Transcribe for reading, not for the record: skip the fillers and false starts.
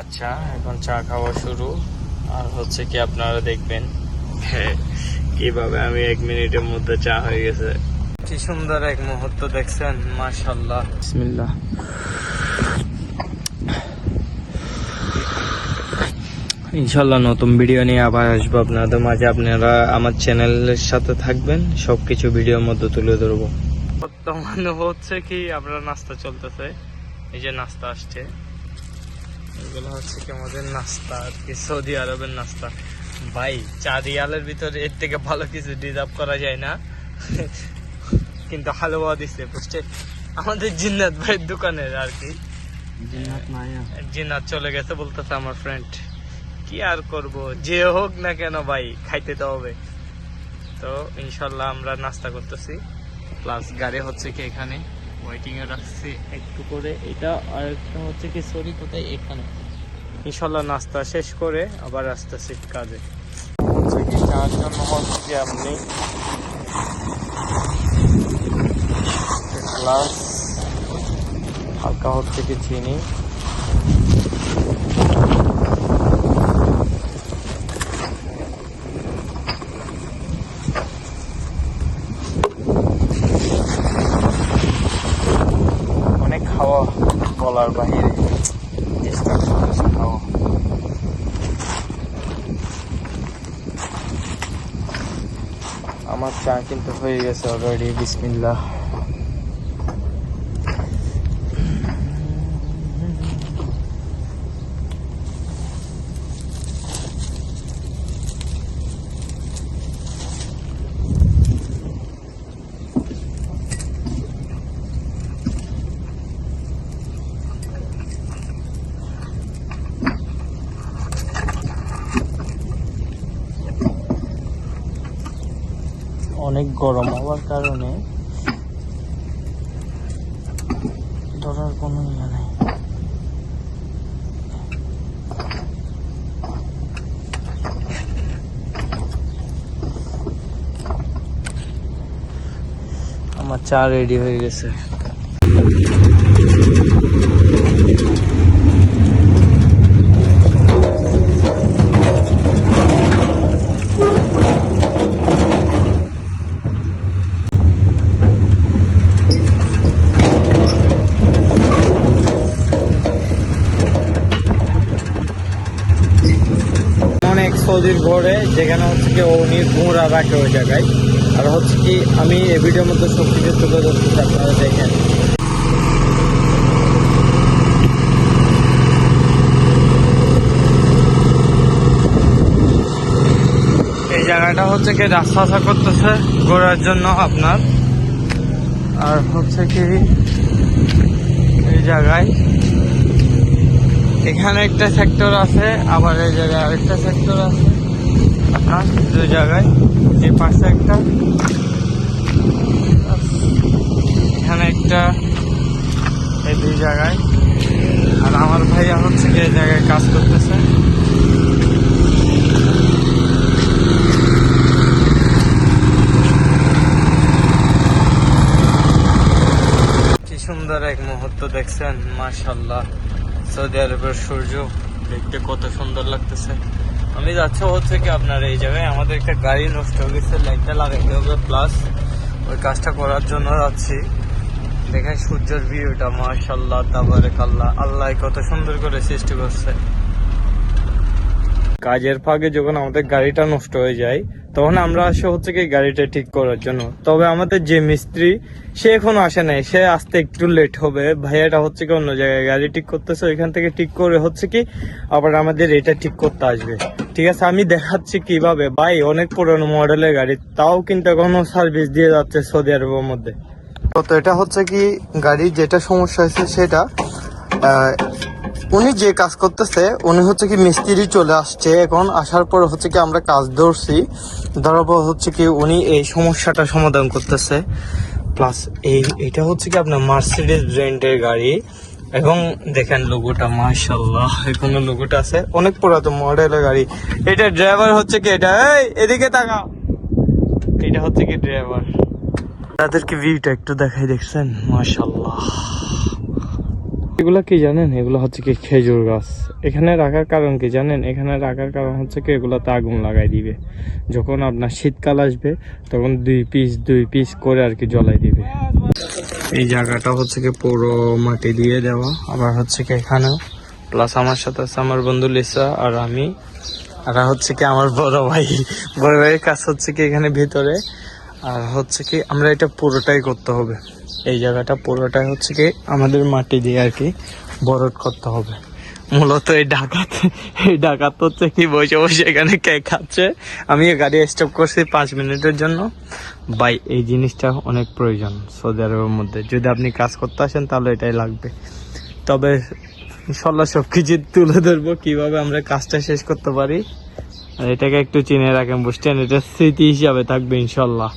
আচ্ছা, এখন চা খাওয়া শুরু। আর হচ্ছে কি আপনারা দেখবেন কিভাবে আমি 1 মিনিটের মধ্যে চা হয়ে গেছে। কি সুন্দর এক মুহূর্ত দেখছেন, মাশাআল্লাহ। বিসমিল্লাহ। ইনশাল্লাহ নতুন ভিডিও নিয়ে আবার আসবো আপনাদের মাঝে। আপনারা আমার চ্যানেলের সাথে থাকবেন, সবকিছু ভিডিওর মধ্যে তুলে ধরবো। বর্তমানে হচ্ছে কি আপনার নাস্তা চলতেছে, এই যে নাস্তা আসছে, এগুলো হচ্ছে কি আমাদের নাস্তা আর কি, সৌদি আরবের নাস্তা। ভাই 4 রিয়ালের ভিতরে এর থেকে ভালো কিছু ডিজার্ভ করা যায় না। কিন্তু হালুয়া দিচ্ছে, বুঝছে আমাদের জিন্নাত ভাইয়ের দোকানের আর কি। জিন্নাত চলে গেছে বলতেছে আমার ফ্রেন্ড। কি আর করব, যে হোক না কেন ভাই খাইতে তো হবে। তো ইনশাল্লাহ আমরা নাস্তা করতেছি, প্লাস গাড়ি হচ্ছে কি এখানে ওয়েটিং এ রাখছি একটু করে। এটা আর একটা হচ্ছে কি সরি কোথায়, এখানে। ইনশাল্লাহ নাস্তা শেষ করে আবার আসতেছি কাজে। হচ্ছে কি চার জন্য হচ্ছে কি আপনি গ্লাস হালকা হচ্ছে কি চিনি, অনেক খাওয়া বলার বাহিরে, চেষ্টা করতেছি খাওয়া। আমার চা কিন্তু হয়ে গেছে অলরেডি। বিসমিল্লাহ। অনেক গরম হওয়ার কারণে ধরার কোনো ইয়ে নেই। আমার চা রেডি হয়ে গেছে। সৌদির ঘরে যেখানে হচ্ছে কি উনি ঘোড়া রাখে ওই জায়গায়। আর হচ্ছে কি আমি এই ভিডিওর মধ্যে সব কিছু তুলে ধরছি, আপনারা দেখেন। এই জায়গাটা হচ্ছে কি রাস্তা করতেছে ঘোরার জন্য আপনার। আর হচ্ছে কি এই জায়গায় এখানে একটা সেক্টর আছে, আবার এই জায়গায় আরেকটা সেক্টর আছে আপনার, দুই জায়গায়। এই পাশে একটা, এখানে একটা, এই দুই জায়গায়। আর আমার ভাইয়া হচ্ছে কি এই জায়গায় কাজ করতেছে। কি সুন্দর এক মুহূর্ত দেখছেন, মাশাআল্লাহ। সৌদি আরবের সূর্য দেখতে কত সুন্দর লাগতেছে। আমি যাচ্ছি হচ্ছে কি আপনার এই জায়গায় আমাদের একটা গাড়ি নষ্ট হয়ে গেছে, লাইটটা লাগাইতে হবে, প্লাস ওই কাজটা করার জন্য যাচ্ছি। দেখেন সূর্যের ভিউটা, মাশাআল্লাহ তাবারাকাল্লাহ, আল্লাহ কত সুন্দর করে সৃষ্টি করছে। কাজের ফাঁকে যখন আমাদের গাড়িটা নষ্ট হয়ে যায় তখন আমরা আসে হচ্ছে কি গাড়িটা ঠিক করার জন্য। তবে আমাদের যে মিস্ত্রি সে এখনো আসে নাই, সে আসতে একটু লেট হবে। ভাইয়াটা হচ্ছে কি অন্য জায়গায় গাড়ি ঠিক করতেছে, ওইখান থেকে ঠিক করে হচ্ছে কি আবার আমাদের এটা ঠিক করতে আসবে। ঠিক আছে, আমি দেখাচ্ছি কিভাবে। ভাই অনেক পুরনো মডেলের গাড়ি, তাও কিন্তু এখনো সার্ভিস দিয়ে যাচ্ছে সৌদি আরবের মধ্যে। তো এটা হচ্ছে কি গাড়ির যেটা সমস্যা হয়েছে সেটা উনি যে কাজ করতেছে, উনি হচ্ছে কি মিস্ত্রি চলে আসছে। এখন আসার পর হচ্ছে কি আমরা কাজ ধরছি, ধরার পর হচ্ছে কি উনি এই সমস্যাটা সমাধান করতেছে। প্লাস এটা হচ্ছে কি আপনার মার্সিডিজ ব্র্যান্ডের গাড়ি, এবং দেখেন লোগোটা, মাশাআল্লাহ এখনো লোগোটা আছে, অনেক পুরাতন মডেলের গাড়ি। এটা ড্রাইভার হচ্ছে কি, এটা এদিকে তাকা, এটা হচ্ছে কি ড্রাইভার। তাদেরকে ভিউটা একটু দেখাই, দেখছেন মাশাআল্লাহ। এগুলো কি জানেন, এগুলো হচ্ছে কি খেজুর গাছ। এখানে রাখার কারণ কি জানেন, এখানে রাখার কারণ হচ্ছে কি এগুলোতে আগুন লাগাই দিবে। যখন আপনার শীতকাল আসবে তখন দুই পিস করে আর কি জ্বলাই দিবে। এই জায়গাটা হচ্ছে কি পুরো মাটি দিয়ে দেওয়া, আবার হচ্ছে কি এখানেও প্লাস আমার সাথে আছে আমার বন্ধু লিসা আর আমি, আর হচ্ছে কি আমার বড় ভাইয়ের কাজ হচ্ছে কি এখানে ভিতরে। আর হচ্ছে কি আমরা এটা পুরোটাই করতে হবে, এই জায়গাটা পুরোটাই হচ্ছে কি আমাদের মাটি দিয়ে আর কি বরট করতে হবে। মূলত এই ডাকাত হচ্ছে কি বসে বসে এখানে কেক খাচ্ছে। আমি গাড়ি স্টপ করছি 5 মিনিটের জন্য। ভাই এই জিনিসটা অনেক প্রয়োজন সৌদি আরবের মধ্যে, যদি আপনি কাজ করতে আসেন তাহলে এটাই লাগবে। তবে ইনশাল্লাহ সবকিছু তুলে ধরবো কিভাবে আমরা কাজটা শেষ করতে পারি। আর এটাকে একটু চিনে রাখেন, বুঝছেন, এটা স্মৃতি হিসাবে থাকবে ইনশাল্লাহ।